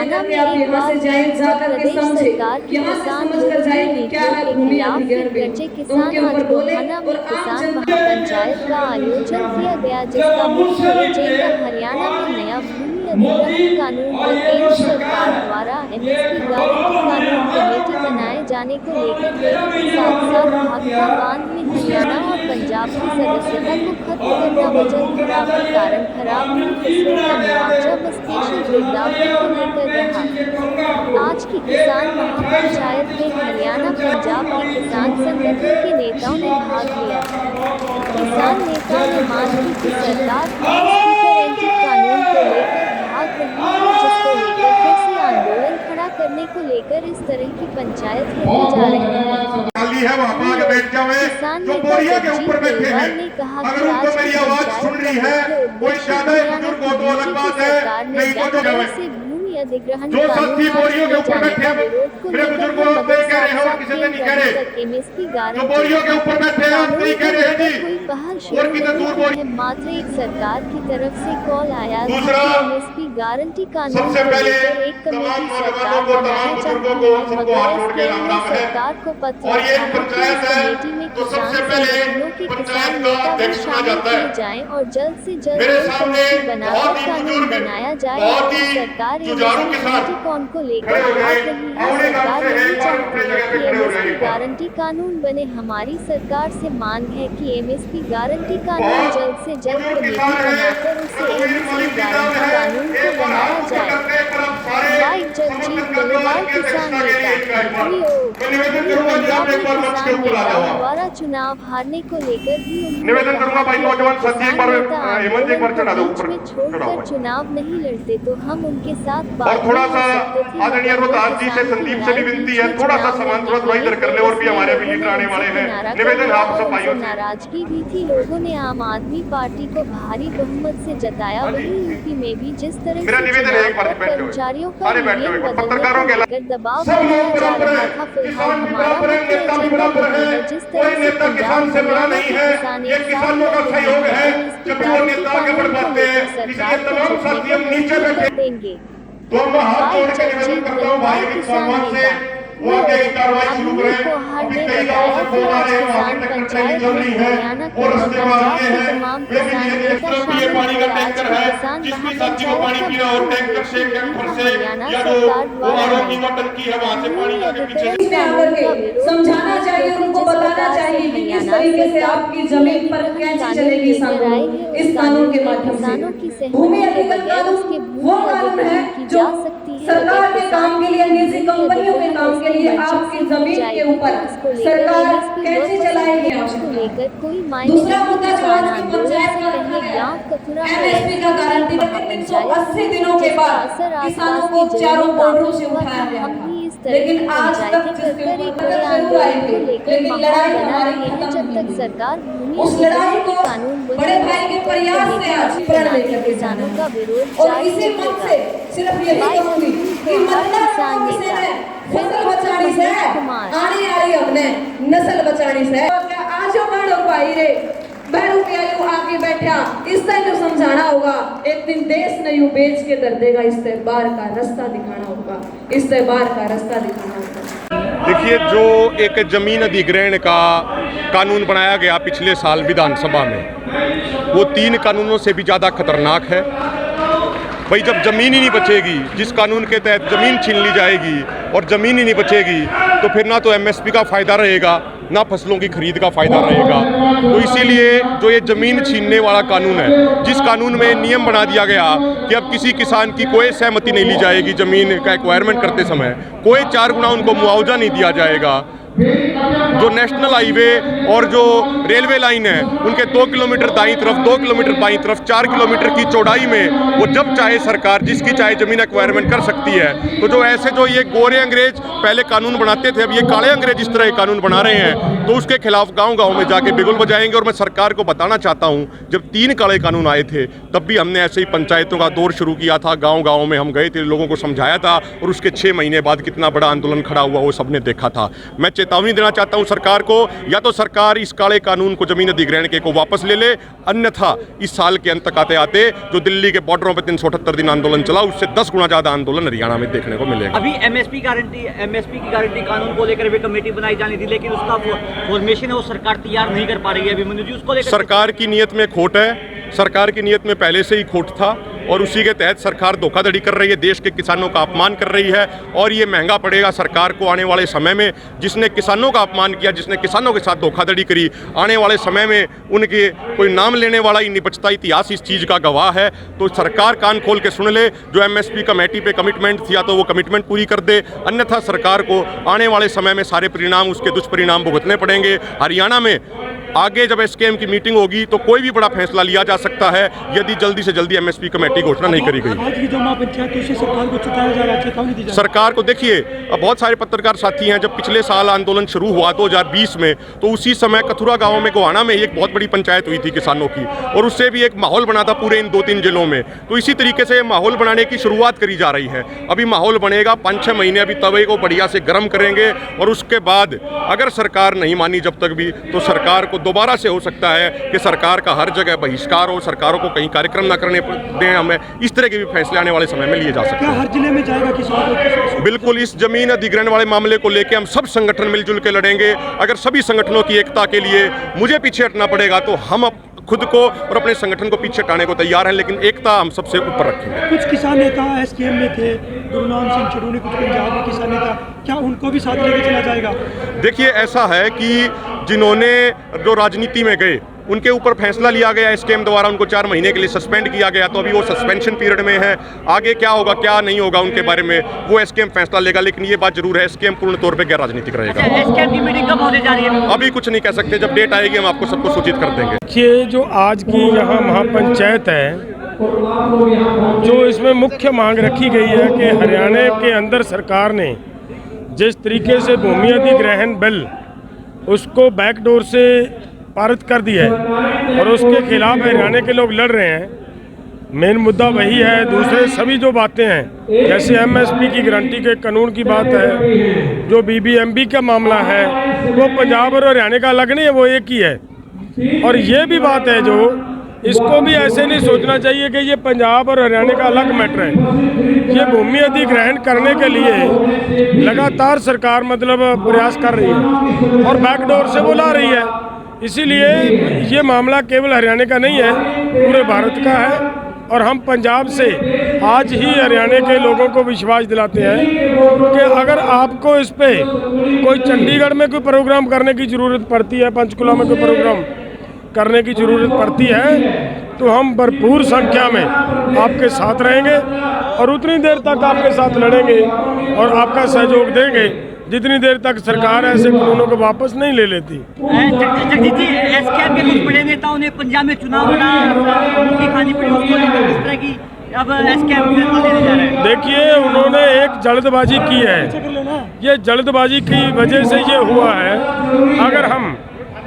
लेकर के आप यहाँ से जाए, जाकर के समझे, यहाँ से समझ कर जाए कि क्या है भूमि अधिग्रहण बिल, तो उनके ऊपर बोले और आप जनता पंचायत का आयोजन किया गया, जिसका मुख्य एजेंडा हरियाणा में नया भूमि अधिग्रहण कानून व केंद्र सरकार द्वारा एमएसपी गारंटी कानून कमेटी बनाए जाने को लेकर देने के साथ साथ भाखड़ा बांध में हरियाणा और पंजाब की सदस्यता को खत्म करना व जल भराव के कारण खराब हुई फसलों का मुआवजा व स्पेशल गिरदावरी को लेकर रहा। आज की किसान महापंचायत में हरियाणा पंजाब के किसान संगठन के नेताओं ने भाग लिया। किसान नेताओं ने मांग की कि सरकार गारंटी कानून को लेकर भाग रही है, जिसको लेकर फिर से आंदोलन खड़ा करने को लेकर इस तरह की पंचायत होने जा रही है। किसान नेता जगजीत देववाल ने कहा कि आज की पंचायत कोई ज्यादा बुजुर्ग हो तो अलग बात है, नहीं तो जो है भूमि अधिग्रहण कानून के ऊपर बैठे मेरे बुजुर्गों आप नहीं कह रहे हो, किसी से नहीं कह रहे, एमएसपी गारंटी बोरियों के ऊपर बैठे हैं आप नहीं कह रहे हैं जी, कोई पहल शुरू नहीं है। मात्र एक सरकार की तरफ से कॉल आया था एमएसपी गारंटी कानून को लेकर एक कमेटी सरकार बनाना चाहती है, मगर इसके लिए सरकार को पत्र कमेटी में किसान संगठनों के किसान नेता भी शामिल किए जाएं और जल्द से जल्द कमेटी बनाकर कानून बनाया जाए। सरकार एमएसपी कौन को लेकर भाग रही है, सरकार नहीं चाहती है कि एमएसपी गारंटी कानून बने। हमारी सरकार से मांग है कि एमएसपी गारंटी कानून जल्द से जल्द कमेटी बनाकर उसे एमएसपी गारंटी कानून को बनाया जाए। भाई जगजीत देववाल किसान नेता पंजाब में किसान नेताओं द्वारा चुनाव हारने को लेकर भी निवेदन करूंगा भाई नौजवान साथी एक बार हेमंत एक बार चढ़ा दो ऊपर छोड़कर चुनाव नहीं लड़ते तो हम उनके साथ और थोड़ा सा आदरणीय रोहतास जी से संदीप से भी विनती है, थोड़ा सा सामान थोड़ा थोड़ा इधर कर ले, और भी हमारे भी लीडर आने वाले हैं। निवेदन आप सब भाइयों से। नाराजगी भी थी, लोगों ने आम आदमी पार्टी को भारी बहुमत से जताया। वहीं यूपी में भी जिस तरह से कर्मचारियों का पत्रकारों के दबाव बनाया जा रहा था, फिलहाल हमारा मुख्य एजेंडा है जिस तरह से पंजाब हरियाणा के किसान एक साथ सहयोग है, जब वो नेता आगे बढ़ पाते हैं इसलिए तमाम साथी हम नीचे बैठे देंगे। तो मैं हाथ जोड़ के निवेदन करता हूं भाई के सम्मान से वो आगे की कार्रवाई शुरू करें। अभी कई गांव से फोन आ रहे हैं, वहां तक ट्रेनिंग चल रही है और रस्ते में आगे हैं, लेकिन ये इस तरफ भी ये पानी का टैंकर है, जिसमें साथी को पानी पीना और टैंकर से कैंपर से या जो वो आरोग्य की टंकी है वहां से पानी आगे पीछे आकर के समझाना चाहिए, उनको बताना चाहिए कि किस तरीके से आपकी जमीन पर कैसे चलेगी इस कानून के माध्यम से। भूमि अधिग्रहण कानून वो कानून है जो सरकार के काम के लिए, निजी कंपनियों के काम के लिए आपकी जमीन के ऊपर सरकार कैसे चलाएगी आपको लेकर कोई मायने। दूसरा मुद्दा जो आज की पंचायत का एमएसपी का गारंटी 380 दिनों के बाद किसानों को चारों बॉर्डरों से उठाया गया था, लेकिन आज तक जिसके ऊपर जरूर आएंगे, लेकिन लड़ाई हमारी खत्म जब तक सरकार उस लड़ाई को बड़े भाई के प्रयास से आज प्रण लेकर किसानों का विरोध और इसी मन से सिर्फ यही कहूंगी कि मतलब फसल बचानी से आने वाली हमने नस्ल बचानी से। आज बड़ो भाई रे बहनों के आयु आगे बैठा इस तरह जो समझाना होगा, एक दिन देश ने यूं बेच के दर देगा, इस बार का रास्ता दिखाना होगा, इस बार का रास्ता दिखाना होगा। देखिए, जो एक जमीन अधिग्रहण का कानून बनाया गया पिछले साल विधानसभा में, वो 3 कानूनों से भी ज़्यादा खतरनाक है। भाई जब ज़मीन ही नहीं बचेगी, जिस कानून के तहत ज़मीन छीन ली जाएगी और ज़मीन ही नहीं बचेगी, तो फिर ना तो एमएसपी का फ़ायदा रहेगा ना फसलों की खरीद का फ़ायदा रहेगा। तो इसीलिए जो ये ज़मीन छीनने वाला कानून है, जिस कानून में नियम बना दिया गया कि अब किसी किसान की कोई सहमति नहीं ली जाएगी ज़मीन का एक्वायरमेंट करते समय, कोई 4 गुना उनको मुआवजा नहीं दिया जाएगा। जो नेशनल हाईवे और जो रेलवे लाइन है उनके 2 किलोमीटर दाईं तरफ, 2 किलोमीटर बाईं तरफ, 4 किलोमीटर की चौड़ाई में वो जब चाहे सरकार जिसकी चाहे ज़मीन एक्वायरमेंट कर सकती है। तो जो ऐसे जो ये गोरे अंग्रेज पहले कानून बनाते थे, अब ये काले अंग्रेज इस तरह के कानून बना रहे हैं, तो उसके खिलाफ गांव-गांव में जाके बिगुल बजाएंगे। और मैं सरकार को बताना चाहता हूं, जब 3 काले कानून आए थे तब भी हमने ऐसे ही पंचायतों का दौर शुरू किया था, गाँव-गाँव में हम गए थे, लोगों को समझाया था, और उसके 6 महीने बाद कितना बड़ा आंदोलन खड़ा हुआ वो सबने देखा था। मैं चेतावनी देना चाहता हूं सरकार को, या तो सरकार इस काले कानून को, जमीन अधिग्रहण के को वापस ले ले, अन्यथा इस साल के अंत तक आते आते जो दिल्ली के बॉर्डरों पर 378 दिन आंदोलन चला, उससे 10 गुना ज़्यादा आंदोलन हरियाणा में देखने को मिलेगा। अभी एमएसपी की गारंटी कानून को लेकर भी कमेटी बनाई जानी थी, लेकिन उसका फॉर्मेशन है वो सरकार तैयार नहीं कर पा रही है अभिमन्यु जी, उसको लेकर सरकार की नीयत में खोट है, सरकार की नीयत में पहले से ही खोट था और उसी के तहत सरकार धोखाधड़ी कर रही है, देश के किसानों का अपमान कर रही है और ये महंगा पड़ेगा सरकार को आने वाले समय में। जिसने किसानों का अपमान किया, जिसने किसानों के साथ धोखाधड़ी करी, आने वाले समय में उनके कोई नाम लेने वाला ही नहीं बचता। इतिहास इस चीज़ का गवाह है। तो सरकार कान खोल के सुन ले, जो एमएसपी कमेटी पे कमिटमेंट थी या तो वो कमिटमेंट पूरी कर दे, अन्यथा सरकार को आने वाले समय में सारे परिणाम, उसके दुष्परिणाम भुगतने पड़ेंगे। हरियाणा में आगे जब एसकेएम की मीटिंग होगी तो कोई भी बड़ा फैसला लिया जा सकता है यदि जल्दी से जल्दी एमएसपी कमेटी घोषणा नहीं करी गई। आज की जो महापंचायत से सरकार को चुकाया जा रहा है, चेतावनी दी जा रही है। सरकार को देखिए, अब बहुत सारे पत्रकार साथी हैं, जब पिछले साल आंदोलन शुरू हुआ 2020 में, तो उसी समय कथुरा गांव में गोहाना में एक बहुत बड़ी पंचायत हुई थी किसानों की, और उससे भी एक माहौल बना था पूरे इन 2-3 जिलों में। तो इसी तरीके से माहौल बनाने की शुरुआत करी जा रही है। अभी माहौल बनेगा, 5-6 महीने अभी तवे को बढ़िया से गर्म करेंगे और उसके बाद अगर सरकार नहीं मानी जब तक भी, तो सरकार को दोबारा से हो सकता है कि सरकार का हर जगह बहिष्कार हो, सरकारों को कहीं कार्यक्रम ना करने दें हमें। इस तरह के भी फैसले आने वाले समय में लिए जा सकते क्या हैं। हर जिले में जाएगा किसी बिल्कुल, इस जमीन अधिग्रहण वाले मामले को लेकर हम सब संगठन मिलजुल के लड़ेंगे। अगर सभी संगठनों की एकता के लिए मुझे पीछे हटना पड़ेगा तो हम खुद को और अपने संगठन को पीछे हटाने को तैयार हैं, लेकिन एकता हम सबसे ऊपर रखेंगे। कुछ किसान नेता एसकेएम में थे, गुरुनाम सिंह चड़ू ने, कुछ पंजाब के किसान नेता, क्या उनको भी साथ लेके चला जाएगा? देखिए, ऐसा है कि जिन्होंने जो राजनीति में गए उनके ऊपर फैसला लिया गया एसकेएम द्वारा, उनको 4 महीने के लिए सस्पेंड किया गया, तो अभी वो सस्पेंशन पीरियड में है। आगे क्या होगा क्या नहीं होगा उनके बारे में वो एसकेएम फैसला लेगा, लेकिन ये बात जरूर है एसकेएम पूर्ण तौर पे गैर राजनीतिक रहेगा। एसकेएम की मीटिंग कब होने जा रही है? अभी कुछ नहीं कह सकते, जब डेट आएगी हम आपको सबको सूचित कर देंगे। देखिए, जो आज की यहाँ महापंचायत है, जो इसमें मुख्य मांग रखी गई है कि हरियाणा के अंदर सरकार ने जिस तरीके से भूमि अधिग्रहण बिल उसको बैकडोर से पारित कर दिया है और उसके खिलाफ हरियाणा के लोग लड़ रहे हैं। मेन मुद्दा वही है। दूसरे सभी जो बातें हैं, जैसे एमएसपी की गारंटी के कानून की बात है, जो बीबीएमबी का मामला है, वो पंजाब और हरियाणा का अलग नहीं है, वो एक ही है। और ये भी बात है जो इसको भी ऐसे नहीं सोचना चाहिए कि ये पंजाब और हरियाणा का अलग मैटर है। ये भूमि अधिग्रहण करने के लिए लगातार सरकार प्रयास कर रही है और बैकडोर से वो ला रही है। इसीलिए ये मामला केवल हरियाणा का नहीं है, पूरे भारत का है। और हम पंजाब से आज ही हरियाणा के लोगों को विश्वास दिलाते हैं कि अगर आपको इस पे कोई चंडीगढ़ में कोई प्रोग्राम करने की ज़रूरत पड़ती है, पंचकुला में कोई प्रोग्राम करने की ज़रूरत पड़ती है, तो हम भरपूर संख्या में आपके साथ रहेंगे और उतनी देर तक आपके साथ लड़ेंगे और आपका सहयोग देंगे जितनी देर तक सरकार ऐसे कानूनों को वापस नहीं ले लेती। जगदीश जी, एसकेएम के कुछ बड़े नेताओं ने पंजाब में चुनाव की खानी पड़ी, उसको लेकर किस तरह की अब एसकेएम फैसला लेने जा रहे हैं? देखिए, उन्होंने एक जल्दबाजी की है। ये जल्दबाजी की वजह से ये हुआ है। अगर हम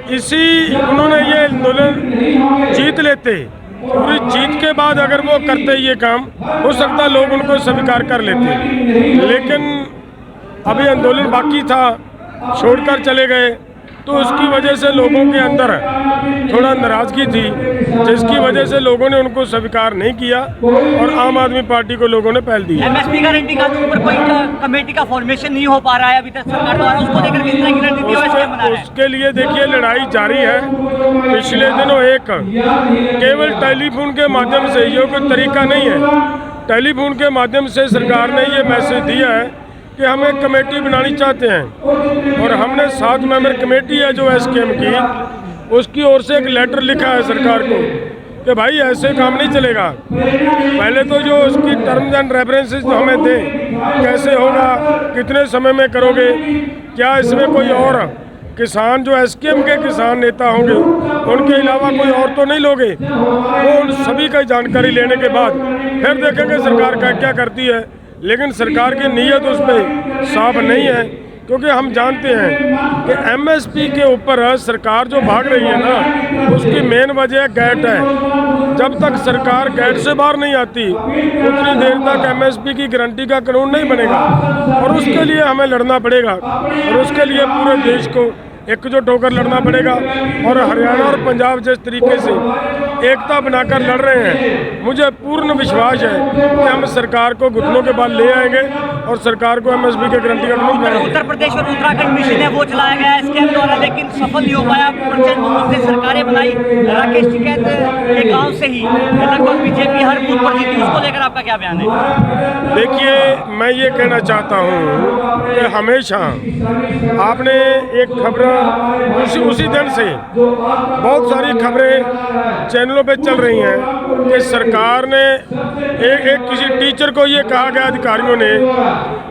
उन्होंने ये आंदोलन जीत लेते, पूरी जीत के बाद अगर वो करते ये काम, हो सकता लोग उनको स्वीकार कर लेते, लेकिन अभी आंदोलन बाकी था, छोड़कर चले गए, तो उसकी वजह से लोगों के अंदर थोड़ा नाराज़गी थी, जिसकी वजह से लोगों ने उनको स्वीकार नहीं किया और आम आदमी पार्टी को लोगों ने पहल दी। एमएसपी गारंटी कानून पर कोई कमेटी का फॉर्मेशन नहीं हो पा रहा है अभी तक सरकार द्वारा, उसको लेकर किस तरह की रणनीति बना रहा है? उसके लिए देखिए, लड़ाई जारी है। पिछले दिनों एक केवल टेलीफोन के माध्यम से, ये कोई तरीका नहीं है, टेलीफोन के माध्यम से सरकार ने ये मैसेज दिया है कि हम एक कमेटी बनानी चाहते हैं और हमने 7 मेंबर कमेटी है जो एसकेएम की, उसकी ओर से एक लेटर लिखा है सरकार को कि भाई ऐसे काम नहीं चलेगा। पहले तो जो उसकी टर्म्स एंड रेफरेंसेस तो हमें दें, कैसे होगा, कितने समय में करोगे, क्या इसमें कोई और किसान जो एसकेएम के किसान नेता होंगे उनके अलावा कोई और तो नहीं लोगे। वो उन सभी का जानकारी लेने के बाद फिर देखेंगे सरकार क्या करती है। लेकिन सरकार की नीयत उस पर साफ नहीं है, क्योंकि हम जानते हैं कि एमएसपी के ऊपर सरकार जो भाग रही है ना, उसकी मेन वजह गैट है। जब तक सरकार गैट से बाहर नहीं आती उतनी देर तक एमएसपी की गारंटी का कानून नहीं बनेगा और उसके लिए हमें लड़ना पड़ेगा और उसके लिए पूरे देश को एकजुट होकर लड़ना पड़ेगा। और हरियाणा और पंजाब जिस तरीके से एकता बनाकर लड़ रहे हैं, मुझे पूर्ण विश्वास है कि हम सरकार को घुटनों के बल ले आएंगे और सरकार को MSP के गारंटी कार्ड मिल उत्तर प्रदेश और उत्तराखंड मिशन है वो चलाया गया SKM द्वारा, लेकिन सफल नहीं हो पाया। प्रचंड बहुमत से सरकारें बनाई। राकेश टिकैत के गांव से ही लगभग बीजेपी हर बूथ पर जीती, उसको लेकर आपका क्या बयान है? देखिए, मैं ये कहना चाहता हूँ कि हमेशा आपने एक खबर उसी दिन से बहुत सारी खबरें चैनलों पे चल रही हैं कि सरकार ने एक किसी टीचर को ये कहा गया अधिकारियों ने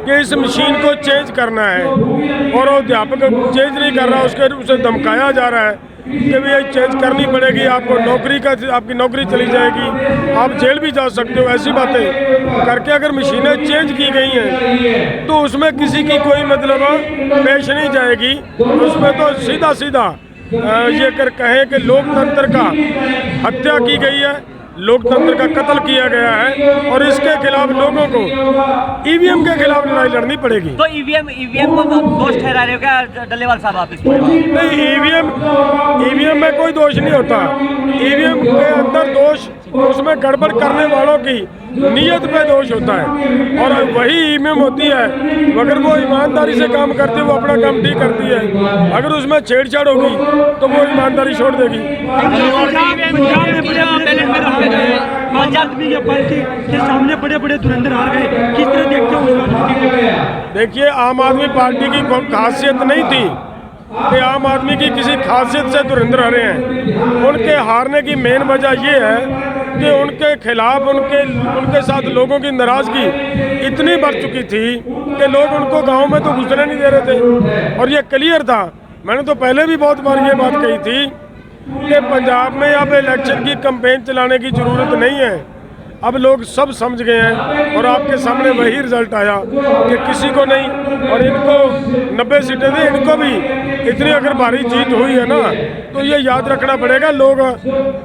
कि इस मशीन को चेंज करना है, और वो अध्यापक चेंज नहीं कर रहा, उसे धमकाया जा रहा है कि भैया चेंज करनी पड़ेगी, आपकी नौकरी चली जाएगी, आप जेल भी जा सकते हो। ऐसी बातें करके अगर मशीनें चेंज की गई हैं तो उसमें किसी की कोई मतलब पेश नहीं जाएगी। उसमें तो सीधा सीधा ये कहें कि लोकतंत्र का हत्या की गई है, लोकतंत्र का कत्ल किया गया है, और इसके खिलाफ लोगों को EVM के खिलाफ लड़ाई लड़नी पड़ेगी। तो EVM को दोष ठहरा रहे हो क्या डल्लेवाल साहब आप इसमें? नहीं, EVM में कोई दोष नहीं होता। EVM के अंदर दोष उसमें गड़बड़ करने वालों की नीयत पे दोष होता है, और वही EVM होती है अगर वो ईमानदारी से काम करती है, वो अपना काम ठीक करती है। अगर उसमें छेड़छाड़ होगी तो वो ईमानदारी छोड़ देगी। आम आदमी पार्टी के सामने बड़े बड़े धुरंधर आ गए, किस तरह देखते हो? देखिए, आम आदमी पार्टी की खासियत नहीं थी कि आम आदमी की किसी खासियत से धुरंधर हारे हैं। उनके हारने की मेन वजह ये है कि उनके खिलाफ उनके साथ लोगों की नाराज़गी इतनी बढ़ चुकी थी कि लोग उनको गांव में तो घुसने नहीं दे रहे थे, और ये क्लियर था। मैंने तो पहले भी बहुत बार ये बात कही थी कि पंजाब में अब इलेक्शन की कैंपेन चलाने की ज़रूरत नहीं है। अब लोग सब समझ गए हैं, और आपके सामने वही रिजल्ट आया कि किसी को नहीं, और इनको 90 सीटें दी, इनको भी इतनी अगर भारी जीत हुई है ना, तो ये याद रखना पड़ेगा, लोग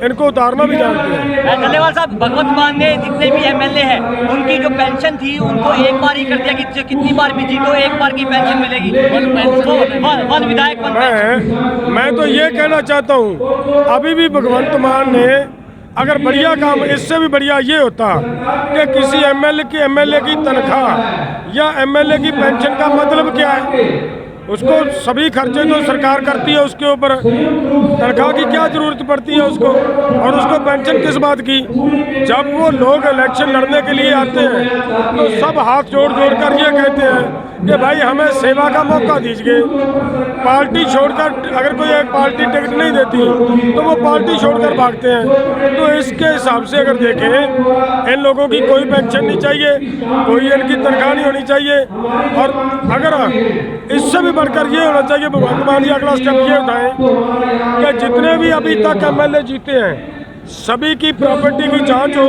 इनको उतारना भी जानते हैं। डल्लेवाल साहब, भगवंत मान ने जितने भी MLA हैं उनकी जो पेंशन थी उनको एक बार ही कर दिया कि कितनी बार भी जीतो एक बार की पेंशन मिलेगी। वन विधायक मैं तो ये कहना चाहता हूँ, अभी भी भगवंत मान ने अगर बढ़िया काम, इससे भी बढ़िया ये होता कि किसी MLA की तनख्वाह या MLA की पेंशन का मतलब क्या है, उसको सभी खर्चे तो सरकार करती है, उसके ऊपर तनख्वाह की क्या ज़रूरत पड़ती है उसको, और उसको पेंशन किस बात की। जब वो लोग इलेक्शन लड़ने के लिए आते हैं तो सब हाथ जोड़ कर ये कहते हैं कि भाई हमें सेवा का मौका दीजिए। पार्टी छोड़कर, अगर कोई एक पार्टी टिकट नहीं देती तो वो पार्टी छोड़कर भागते हैं। तो इसके हिसाब से अगर देखें, इन लोगों की कोई पेंशन नहीं चाहिए, कोई इनकी तनख्वाह नहीं होनी चाहिए, और अगर इससे भी बढ़कर ये होना चाहिए, भगवंत मान जी अगला स्टेप ये उठाएं कि जितने भी अभी तक MLA जीते हैं सभी की प्रॉपर्टी की जांच हो।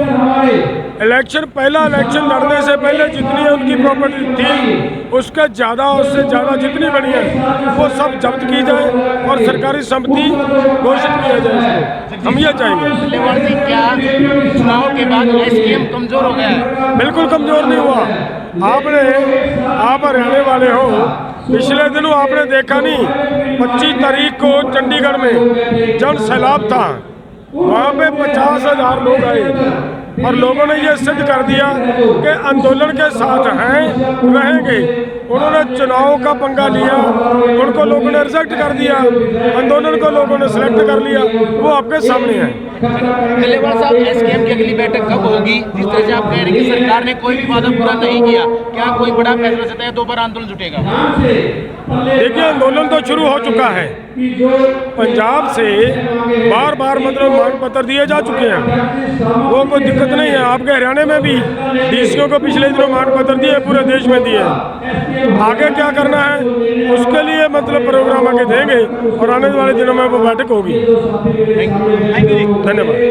पहला इलेक्शन लड़ने से पहले जितनी उनकी प्रॉपर्टी थी उसके ज़्यादा, उससे ज़्यादा जितनी बनी है वो सब जब्त की जाए और सरकारी संपत्ति घोषित किया जाए। इसको हम ये चाहेंगे। क्या चुनाव के बाद SKM कमजोर हो गया है? बिल्कुल कमजोर नहीं हुआ। आप हरियाणा वाले हो, पिछले दिनों आपने देखा नहीं, 25 तारीख को चंडीगढ़ में जन सैलाब था, वहाँ पे 50,000 लोग आए और लोगों ने ये सिद्ध कर दिया कि आंदोलन के साथ हैं, रहेंगे। उन्होंने चुनाव का पंगा लिया, उनको लोगों ने रिजेक्ट कर दिया, आंदोलन को लोगों ने सिलेक्ट कर लिया, वो आपके सामने है। डल्लेवाल साहब, SKM की अगली बैठक कब होगी? जिस तरह से आप कह रहे हैं कि सरकार ने कोई भी वादा पूरा नहीं किया, क्या कोई बड़ा फैसला सकता है? दोबारा आंदोलन जुटेगा? देखिए, आंदोलन तो शुरू हो चुका है। पंजाब से बार मतलब मांग पत्र दिए जा चुके हैं, वो कोई दिक्कत नहीं है। आपके हरियाणा में भी DCO को पिछले दिनों मांग पत्र दिए, पूरे देश में दिए। आगे क्या करना है उसके लिए मतलब प्रोग्राम आगे देंगे और आने वाले दिनों में वो बैठक होगी। थैंक यू जी। धन्यवाद।